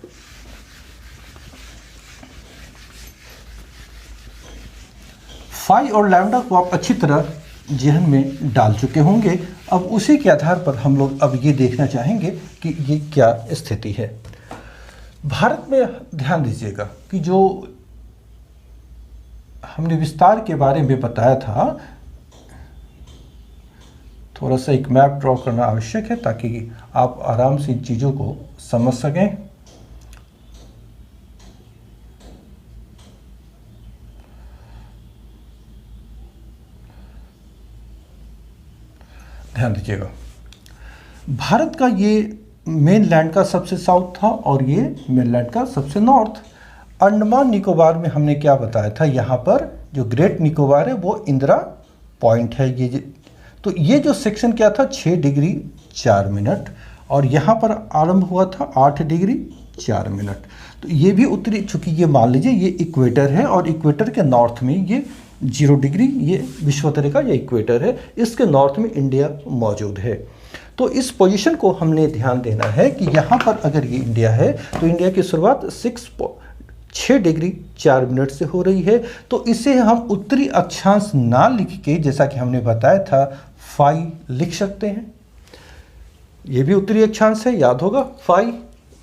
फाई और लैम्डा को आप अच्छी तरह जहन में डाल चुके होंगे। अब उसी के आधार पर हम लोग अब ये देखना चाहेंगे कि ये क्या स्थिति है भारत में। ध्यान दीजिएगा कि जो हमने विस्तार के बारे में बताया था, थोड़ा सा एक मैप ड्रॉ करना आवश्यक है ताकि आप आराम से इन चीज़ों को समझ सकें। ध्यान दीजिएगा, भारत का ये मेनलैंड का सबसे साउथ था और ये मेनलैंड का सबसे नॉर्थ। अंडमान निकोबार में हमने क्या बताया था, यहाँ पर जो ग्रेट निकोबार है वो इंदिरा पॉइंट है। तो ये जो सेक्शन क्या था 6 डिग्री 4 मिनट और यहाँ पर आरंभ हुआ था 8 डिग्री 4 मिनट। तो ये भी उत्तरी, चूँकि ये मान लीजिए ये इक्वेटर है और इक्वेटर के नॉर्थ में ये 0 डिग्री, ये विषुवत का ये इक्वेटर है, इसके नॉर्थ में इंडिया मौजूद है। तो इस पोजीशन को हमने ध्यान देना है कि यहाँ पर अगर ये इंडिया है तो इंडिया की शुरुआत 6 डिग्री 4 मिनट से हो रही है। तो इसे हम उत्तरी अक्षांश ना लिख के, जैसा कि हमने बताया था, फाई लिख सकते हैं। ये भी उत्तरी अक्षांश है, याद होगा फाई,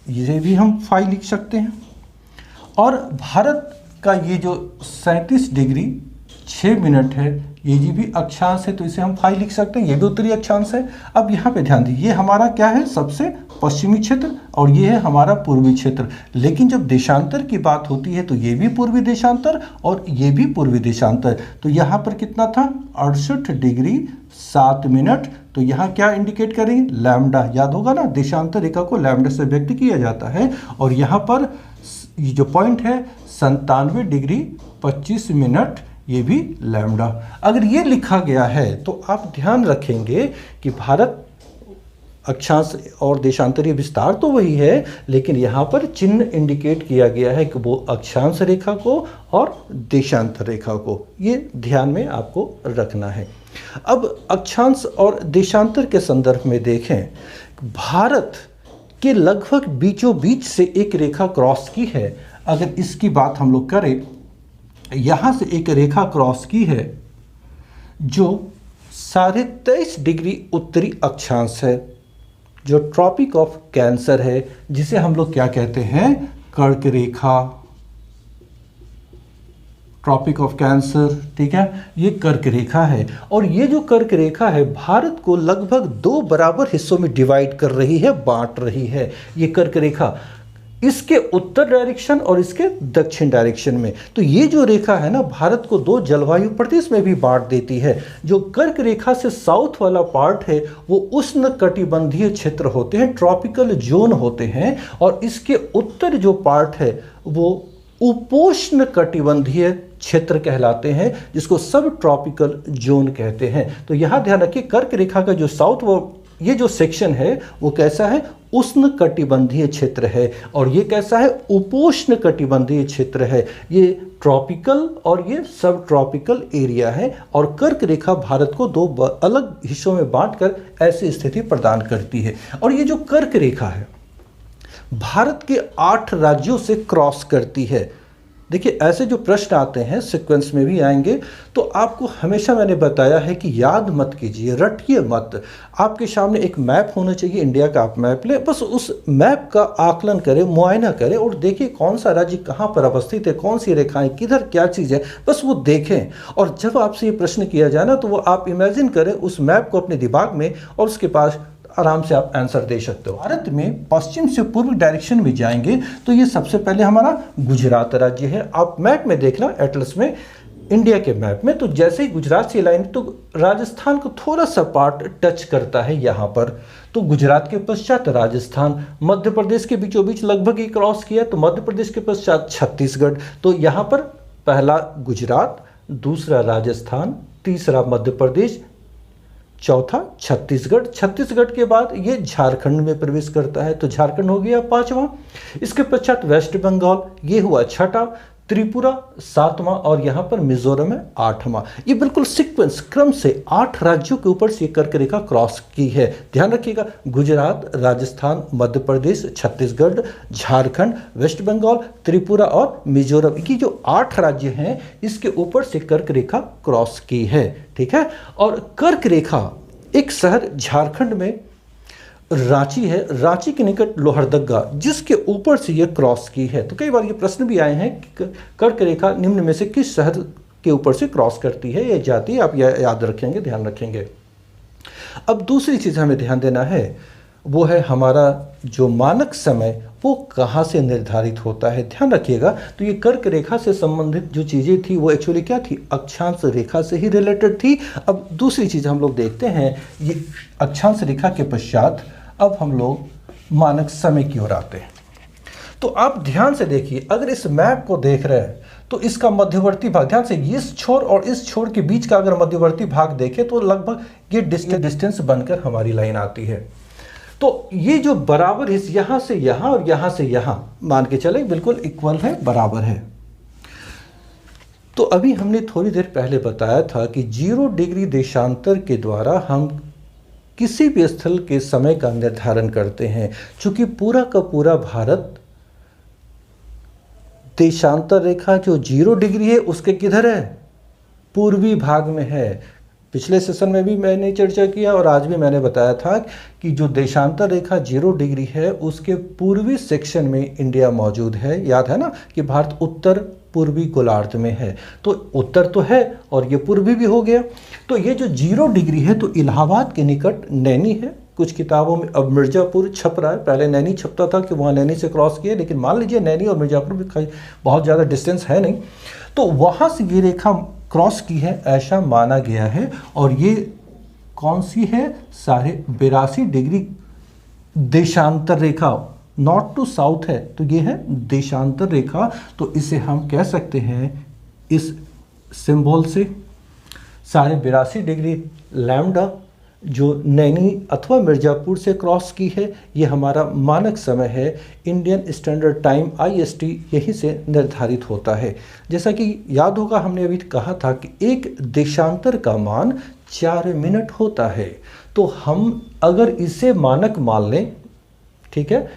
ये भी हम फाई लिख सकते हैं। और भारत का ये जो 37 डिग्री 6 मिनट है, ये जी भी अक्षांश है, तो इसे हम फाई लिख सकते हैं, ये भी उत्तरी अक्षांश है। अब यहाँ पे ध्यान दीजिए, ये हमारा क्या है, सबसे पश्चिमी क्षेत्र और ये है हमारा पूर्वी क्षेत्र। लेकिन जब देशांतर की बात होती है तो ये भी पूर्वी देशांतर और ये भी पूर्वी देशांतर। तो यहाँ पर कितना था 68 डिग्री 7 मिनट। तो यहाँ क्या इंडिकेट करेंगे, लैम्डा, याद होगा ना, देशांतर रेखा को लैम्डा से व्यक्त किया जाता है। और यहाँ पर ये जो पॉइंट है 97 डिग्री 25 मिनट, ये भी लैम्डा। अगर ये लिखा गया है तो आप ध्यान रखेंगे कि भारत अक्षांश और देशांतरीय विस्तार तो वही है, लेकिन यहाँ पर चिन्ह इंडिकेट किया गया है कि वो अक्षांश रेखा को और देशांतर रेखा को, ये ध्यान में आपको रखना है। अब अक्षांश और देशांतर के संदर्भ में देखें, भारत के लगभग बीचों बीच से एक रेखा क्रॉस की है। अगर इसकी बात हम लोग करें, यहाँ से एक रेखा क्रॉस की है जो 23.5 डिग्री उत्तरी अक्षांश है, जो ट्रॉपिक ऑफ कैंसर है, जिसे हम लोग क्या कहते हैं, कर्क रेखा, ट्रॉपिक ऑफ कैंसर, ठीक है, ये कर्क रेखा है। और ये जो कर्क रेखा है भारत को लगभग 2 बराबर हिस्सों में डिवाइड कर रही है, बांट रही है। ये कर्क रेखा इसके उत्तर डायरेक्शन और इसके दक्षिण डायरेक्शन में। तो ये जो रेखा है ना, भारत को 2 जलवायु प्रदेश में भी बांट देती है। जो कर्क रेखा से साउथ वाला पार्ट है वो उष्ण कटिबंधीय क्षेत्र होते हैं, ट्रॉपिकल जोन होते हैं, और इसके उत्तर जो पार्ट है वो उपोष्ण कटिबंधीय क्षेत्र कहलाते हैं, जिसको सब ट्रॉपिकल जोन कहते हैं। तो यहाँ ध्यान रखिए, कर्क रेखा का जो साउथ, वो ये जो सेक्शन है वो कैसा है, उष्ण कटिबंधीय क्षेत्र है, और ये कैसा है, उपोष्ण कटिबंधीय क्षेत्र है। ये ट्रॉपिकल और ये सब ट्रॉपिकल एरिया है। और कर्क रेखा भारत को 2 अलग हिस्सों में बांटकर ऐसी स्थिति प्रदान करती है। और ये जो कर्क रेखा है भारत के 8 राज्यों से क्रॉस करती है। देखिए, ऐसे जो प्रश्न आते हैं सीक्वेंस में भी आएंगे, तो आपको हमेशा मैंने बताया है कि याद मत कीजिए, रटिए मत। आपके सामने एक मैप होना चाहिए, इंडिया का आप मैप लें, बस उस मैप का आकलन करें, मुआयना करें और देखिए कौन सा राज्य कहाँ पर अवस्थित है, कौन सी रेखाएं, किधर क्या चीज़ है, बस वो देखें। और जब आपसे ये प्रश्न किया जाए ना, तो वो आप इमेजिन करें उस मैप को अपने दिमाग में, और उसके पास आराम से आप आंसर दे सकते हो। भारत में पश्चिम से पूर्व डायरेक्शन में जाएंगे तो ये सबसे पहले हमारा गुजरात राज्य है। आप मैप में देखना, एटलस में, इंडिया के मैप में, तो जैसे ही गुजरात से लाइन, तो राजस्थान को थोड़ा सा पार्ट टच करता है यहाँ पर। तो गुजरात के पश्चात राजस्थान, मध्य प्रदेश के बीचों बीच लगभग ही क्रॉस किया, तो मध्य प्रदेश के पश्चात छत्तीसगढ़। तो यहाँ पर पहला गुजरात, दूसरा राजस्थान, तीसरा मध्य प्रदेश, चौथा छत्तीसगढ़। छत्तीसगढ़ के बाद ये झारखंड में प्रवेश करता है, तो झारखंड हो गया 5वां। इसके पश्चात वेस्ट बंगाल, ये हुआ 6ठा, त्रिपुरा 7वां, और यहाँ पर मिजोरम है 8वां। ये बिल्कुल सीक्वेंस क्रम से 8 राज्यों के ऊपर से कर्क रेखा क्रॉस की है। ध्यान रखिएगा, गुजरात, राजस्थान, मध्य प्रदेश, छत्तीसगढ़, झारखंड, वेस्ट बंगाल, त्रिपुरा और मिजोरम, ये जो 8 राज्य हैं इसके ऊपर से कर्क रेखा क्रॉस की है, ठीक है। और कर्क रेखा एक शहर झारखंड में रांची है, रांची के निकट लोहरदगा, जिसके ऊपर से ये क्रॉस की है। तो कई बार ये प्रश्न भी आए हैं कि कर्क रेखा निम्न में से किस शहर के ऊपर से क्रॉस करती है, ये जाति, आप याद रखेंगे, ध्यान रखेंगे। अब दूसरी चीज़ हमें ध्यान देना है, वो है हमारा जो मानक समय वो कहाँ से निर्धारित होता है। ध्यान रखिएगा, तो ये कर्क रेखा से संबंधित जो चीज़ें थी वो एक्चुअली क्या थी, अक्षांश रेखा से ही रिलेटेड थी। अब दूसरी चीज़ हम लोग देखते हैं, ये अक्षांश रेखा के पश्चात अब हम लोग मानक समय की ओर आते हैं। तो आप ध्यान से देखिए, अगर इस मैप को देख रहे हैं तो इसका मध्यवर्ती भाग, ध्यान से इस छोर और इस छोर के बीच का अगर मध्यवर्ती भाग देखें तो लगभग ये डिस्टेंस बनकर हमारी लाइन आती है। तो ये जो बराबर है, यहां से यहां और यहां से यहां मान के चले बिल्कुल इक्वल है, बराबर है। तो अभी हमने थोड़ी देर पहले बताया था कि 0 डिग्री देशांतर के द्वारा हम किसी भी स्थल के समय का निर्धारण करते हैं। चूंकि पूरा का पूरा भारत देशांतर रेखा जो 0 डिग्री है उसके किधर है, पूर्वी भाग में है। पिछले सेशन में भी मैंने चर्चा किया और आज भी मैंने बताया था कि जो देशांतर रेखा 0 डिग्री है उसके पूर्वी सेक्शन में इंडिया मौजूद है। याद है ना कि भारत उत्तर पूर्वी गोलार्ध में है, तो उत्तर तो है और ये पूर्वी भी हो गया। तो ये जो 0 डिग्री है तो इलाहाबाद के निकट नैनी है। कुछ किताबों में अब मिर्ज़ापुर छप रहा है, पहले नैनी छपता था कि वहाँ नैनी से क्रॉस किए, लेकिन मान लीजिए नैनी और मिर्ज़ापुर भी बहुत ज़्यादा डिस्टेंस है नहीं, तो वहाँ से ये रेखा क्रॉस की है ऐसा माना गया है। और ये कौन सी है, 82.5 डिग्री देशांतर रेखा, नॉर्थ टू साउथ है, तो ये है देशांतर रेखा। तो इसे हम कह सकते हैं इस सिंबल से 82.5 डिग्री लैम्डा जो नैनी अथवा मिर्ज़ापुर से क्रॉस की है, ये हमारा मानक समय है। इंडियन स्टैंडर्ड टाइम IST यहीं से निर्धारित होता है। जैसा कि याद होगा हमने अभी कहा था कि एक देशांतर का मान 4 मिनट होता है। तो हम अगर इसे मानक मान लें, ठीक है,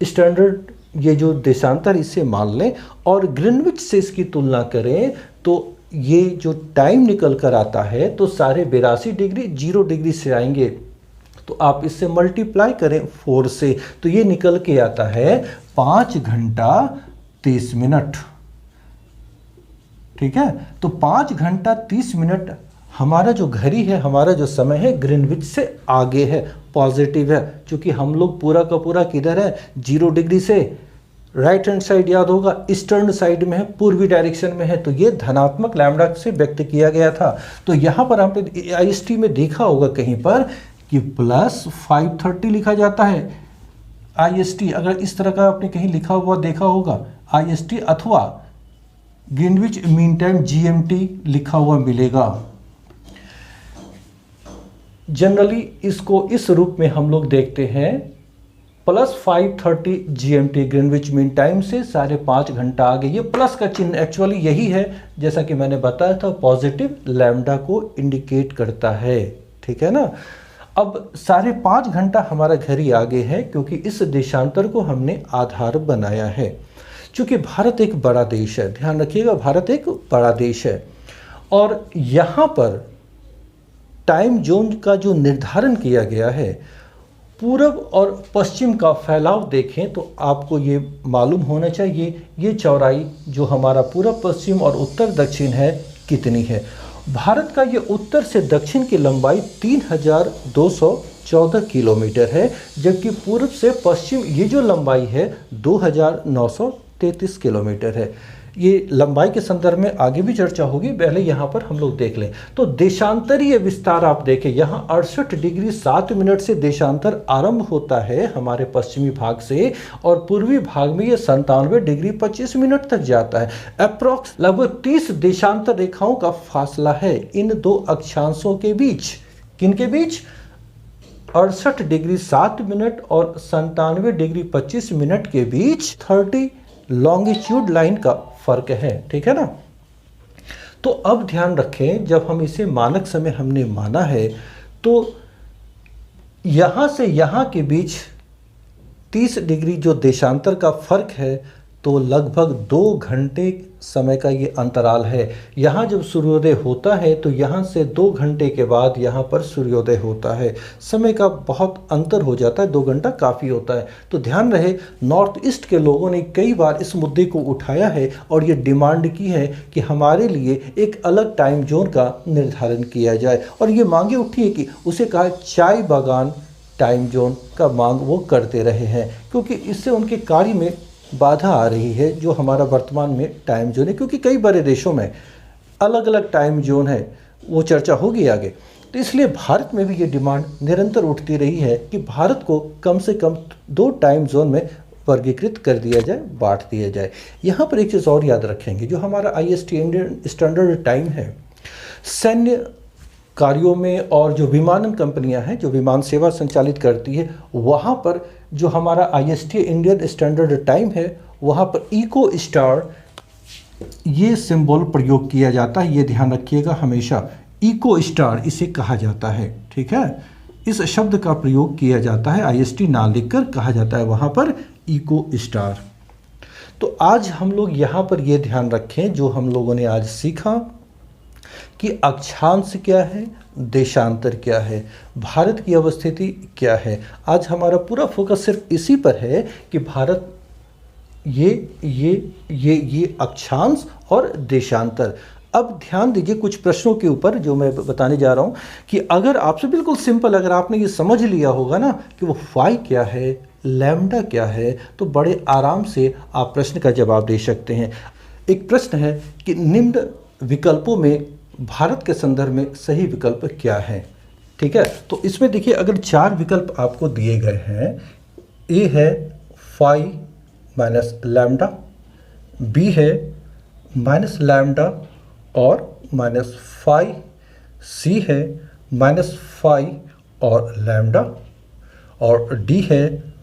स्टैंडर्ड ये जो देशांतर इसे मान लें और ग्रीनविच से इसकी तुलना करें, तो ये जो टाइम निकल कर आता है तो 82.5 डिग्री 0 डिग्री से आएंगे। तो आप इससे मल्टीप्लाई करें 4 से, तो ये निकल के आता है 5 घंटा 30 मिनट। ठीक है, तो 5 घंटा 30 मिनट हमारा जो घड़ी है, हमारा जो समय है ग्रीनविच से आगे है, पॉजिटिव है। क्योंकि हम लोग पूरा का पूरा किधर है, 0 डिग्री से राइट हैंड साइड, याद होगा ईस्टर्न साइड में है, पूर्वी डायरेक्शन में है, तो ये धनात्मक लैम्डा से व्यक्त किया गया था। तो यहाँ पर आपने IST में देखा होगा कहीं पर कि +530 लिखा जाता है IST। अगर इस तरह का आपने कहीं लिखा हुआ देखा होगा IST, अथवा ग्रीनविच मीन टाइम GMT लिखा हुआ मिलेगा। जनरली इसको इस रूप में हम लोग देखते हैं, +530 GMT ग्रीनविच मीन टाइम से 5.5 घंटा आगे। ये प्लस का चिन्ह एक्चुअली यही है, जैसा कि मैंने बताया था, पॉजिटिव लैम्डा को इंडिकेट करता है। ठीक है ना। अब 5.5 घंटा हमारा घड़ी आगे है क्योंकि इस देशांतर को हमने आधार बनाया है। क्योंकि भारत एक बड़ा देश है, ध्यान रखिएगा, भारत एक बड़ा देश है और यहाँ पर टाइम जोन का जो निर्धारण किया गया है, पूरब और पश्चिम का फैलाव देखें तो आपको ये मालूम होना चाहिए ये चौड़ाई जो हमारा पूरब पश्चिम और उत्तर दक्षिण है कितनी है। भारत का ये उत्तर से दक्षिण की लंबाई 3214 किलोमीटर है, जबकि पूर्व से पश्चिम ये जो लंबाई है 2933 किलोमीटर है। ये लंबाई के संदर्भ में आगे भी चर्चा होगी, पहले यहाँ पर हम लोग देख लें। तो देशांतरीय विस्तार आप देखें, यहाँ 68 डिग्री 7 मिनट से देशांतर आरंभ होता है हमारे पश्चिमी भाग से, और पूर्वी भाग में ये 97 डिग्री 25 मिनट तक जाता है। अप्रॉक्स लगभग 30 देशांतर रेखाओं का फासला है इन दो अक्षांशों के बीच। किन के बीच? 68 डिग्री 7 मिनट और 97 डिग्री 25 मिनट के बीच 30 लॉन्गिट्यूड लाइन का फर्क है। ठीक है ना। तो अब ध्यान रखें, जब हम इसे मानक समय हमने माना है तो यहां से यहां के बीच 30 डिग्री जो देशांतर का फर्क है, तो लगभग 2 घंटे समय का ये अंतराल है। यहाँ जब सूर्योदय होता है तो यहाँ से 2 घंटे के बाद यहाँ पर सूर्योदय होता है। समय का बहुत अंतर हो जाता है, 2 घंटा काफ़ी होता है। तो ध्यान रहे, नॉर्थ ईस्ट के लोगों ने कई बार इस मुद्दे को उठाया है और ये डिमांड की है कि हमारे लिए एक अलग टाइम जोन का निर्धारण किया जाए, और ये मांगे उठी है कि उसे कहा चाय बागान टाइम जोन का मांग वो करते रहे हैं, क्योंकि इससे उनके कार्य में बाधा आ रही है जो हमारा वर्तमान में टाइम जोन है। क्योंकि कई बड़े देशों में अलग अलग टाइम जोन है, वो चर्चा होगी आगे। तो इसलिए भारत में भी ये डिमांड निरंतर उठती रही है कि भारत को कम से कम 2 टाइम जोन में वर्गीकृत कर दिया जाए, बांट दिया जाए। यहाँ पर एक चीज़ और याद रखेंगे, जो हमारा IST इंडियन स्टैंडर्ड टाइम है, सैन्य कार्यों में और जो विमानन कंपनियां हैं जो विमान सेवा संचालित करती है, वहाँ पर जो हमारा IST इंडियन स्टैंडर्ड टाइम है, वहाँ पर इको स्टार ये सिंबल प्रयोग किया जाता है। ये ध्यान रखिएगा, हमेशा इको स्टार इसे कहा जाता है, ठीक है। इस शब्द का प्रयोग किया जाता है, IST ना लिखकर कहा जाता है वहाँ पर इको स्टार। तो आज हम लोग यहाँ पर ये ध्यान रखें, जो हम लोगों ने आज सीखा कि अक्षांश क्या है, देशांतर क्या है, भारत की अवस्थिति क्या है। आज हमारा पूरा फोकस सिर्फ इसी पर है कि भारत ये अक्षांश और देशांतर। अब ध्यान दीजिए कुछ प्रश्नों के ऊपर जो मैं बताने जा रहा हूँ, कि अगर आपसे बिल्कुल सिंपल, अगर आपने ये समझ लिया होगा ना कि वो फाई क्या है, लैम्डा क्या है, तो बड़े आराम से आप प्रश्न का जवाब दे सकते हैं। एक प्रश्न है कि निम्न विकल्पों में भारत के संदर्भ में सही विकल्प क्या है, ठीक है। तो इसमें देखिए, अगर 4 विकल्प आपको दिए गए हैं, ए है फाई माइनस लैम्डा, बी है माइनस लैम्डा और माइनस फाई, सी है माइनस फाई और लैम्डा, और डी है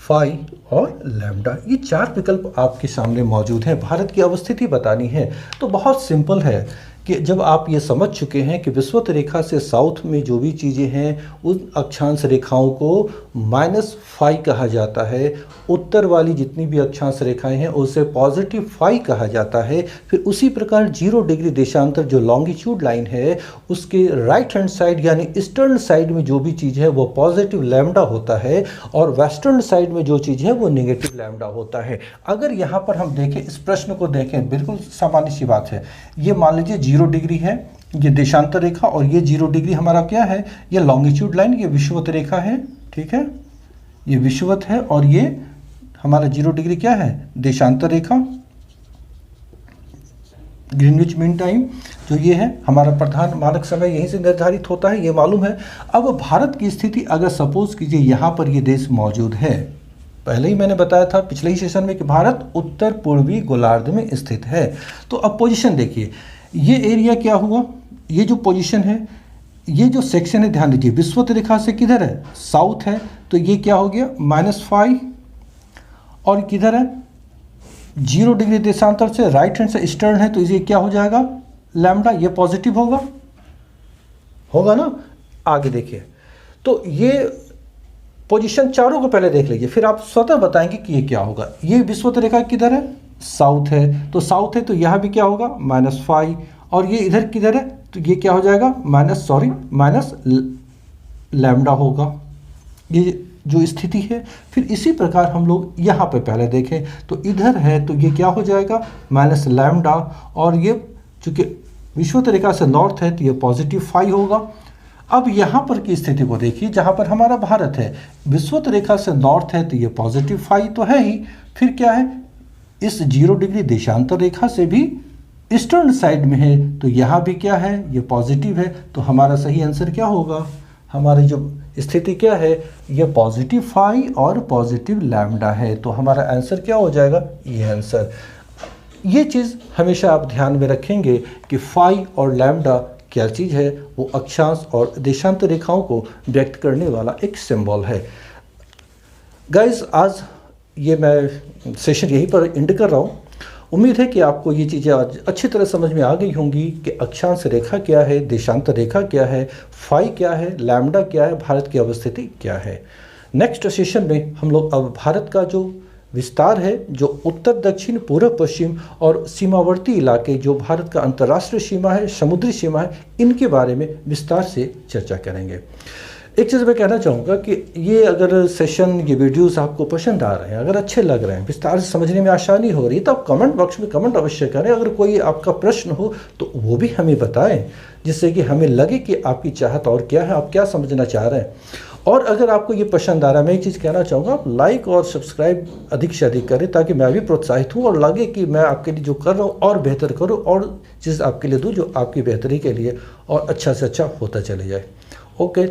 फाई और लैम्डा। ये 4 विकल्प आपके सामने मौजूद हैं। भारत की अवस्थिति बतानी है तो बहुत सिंपल है कि जब आप ये समझ चुके हैं कि विषुवत रेखा से साउथ में जो भी चीज़ें हैं, उन अक्षांश रेखाओं को माइनस फाई कहा जाता है, उत्तर वाली जितनी भी अक्षांश रेखाएं हैं उसे पॉजिटिव फाई कहा जाता है। फिर उसी प्रकार 0 डिग्री देशांतर जो लॉन्गिट्यूड लाइन है, उसके राइट हैंड साइड यानी ईस्टर्न साइड में जो भी चीज़ है वो पॉजिटिव लैम्डा होता है, और वेस्टर्न साइड में जो चीज़ है वो नेगेटिव लैम्डा होता है। अगर यहाँ पर हम देखें, इस प्रश्न को देखें, बिल्कुल सामान्य सी बात है। ये मान लीजिए 0 डिग्री है ये देशांतर रेखा, और ये 0 डिग्री हमारा क्या है, ये लॉन्गिट्यूड लाइन, ये विषुवत रेखा है, ठीक है, ये विषुवत है, और ये हमारा 0 डिग्री क्या है, देशांतर रेखा। ग्रीनविच मीन टाइम जो ये है, हमारा प्रधान मानक समय यहीं से निर्धारित होता है, ये मालूम है। अब भारत की स्थिति अगर सपोज कीजिए यहाँ पर ये देश मौजूद है, पहले ही मैंने बताया था पिछले ही सेशन में कि भारत उत्तर पूर्वी गोलार्ध में स्थित है। तो अब पोजीशन देखिए, ये एरिया क्या हुआ, ये जो पोजीशन है, ये जो सेक्शन है, ध्यान दीजिए विषुवत रेखा से किधर है, साउथ है, तो ये क्या हो गया माइनस फाई, और किधर है 0 डिग्री देशांतर से राइट हैंड से ईस्टर्न है, तो ये क्या हो जाएगा लैम्डा, ये पॉजिटिव होगा ना। आगे देखिए, तो ये पोजीशन चारों को पहले देख लीजिए, फिर आप स्वतः बताएंगे कि ये क्या होगा। ये विषुवत रेखा किधर है, साउथ है, तो साउथ है तो यहाँ भी क्या होगा माइनस फाई, और ये इधर किधर है, तो ये क्या हो जाएगा माइनस लैम्डा होगा, ये जो स्थिति है। फिर इसी प्रकार हम लोग यहाँ पे पहले देखें, तो इधर है तो ये क्या हो जाएगा माइनस लैम्डा, और ये चूँकि विषुवत रेखा से नॉर्थ है तो ये पॉजिटिव फाई होगा। अब यहाँ पर की स्थिति को देखिए, जहाँ पर हमारा भारत है, विषुवत रेखा से नॉर्थ है तो ये पॉजिटिव फाई तो है ही, फिर क्या है, इस 0 डिग्री देशांतर रेखा से भी ईस्टर्न साइड में है, तो यहाँ भी क्या है, ये पॉजिटिव है। तो हमारा सही आंसर क्या होगा, हमारी जो स्थिति क्या है, ये पॉजिटिव फाई और पॉजिटिव लैम्डा है। तो हमारा आंसर क्या हो जाएगा, ये आंसर। ये चीज़ हमेशा आप ध्यान में रखेंगे कि फाई और लैम्डा क्या चीज़ है, वो अक्षांश और देशांतर रेखाओं को व्यक्त करने वाला एक सिंबल है। गाइस, आज ये मैं सेशन यहीं पर एंड कर रहा हूँ। उम्मीद है कि आपको ये चीज़ें आज अच्छी तरह समझ में आ गई होंगी कि अक्षांश रेखा क्या है, देशांतर रेखा क्या है, फाई क्या है, लैम्डा क्या है, भारत की अवस्थिति क्या है। नेक्स्ट सेशन में हम लोग अब भारत का जो विस्तार है जो उत्तर दक्षिण पूर्व पश्चिम और सीमावर्ती इलाके जो भारत का अंतर्राष्ट्रीय सीमा है, समुद्री सीमा है, इनके बारे में विस्तार से चर्चा करेंगे। एक चीज़ मैं कहना चाहूँगा कि ये अगर सेशन, ये वीडियोस आपको पसंद आ रहे हैं, अगर अच्छे लग रहे हैं, विस्तार से समझने में आसानी हो रही है, तो आप कमेंट बॉक्स में कमेंट अवश्य करें। अगर कोई आपका प्रश्न हो तो वो भी हमें बताएं, जिससे कि हमें लगे कि आपकी चाहत और क्या है, आप क्या समझना चाह रहे हैं। और अगर आपको ये पसंद आ रहा है, मैं एक चीज़ कहना चाहूँगा, आप लाइक और सब्सक्राइब अधिक से अधिक करें, ताकि मैं भी प्रोत्साहित हूँ और लगे कि मैं आपके लिए जो कर रहा हूँ और बेहतर करूँ और चीज़ आपके लिए दूँ जो आपकी बेहतरी के लिए और अच्छा से अच्छा होता चले जाए। ओके।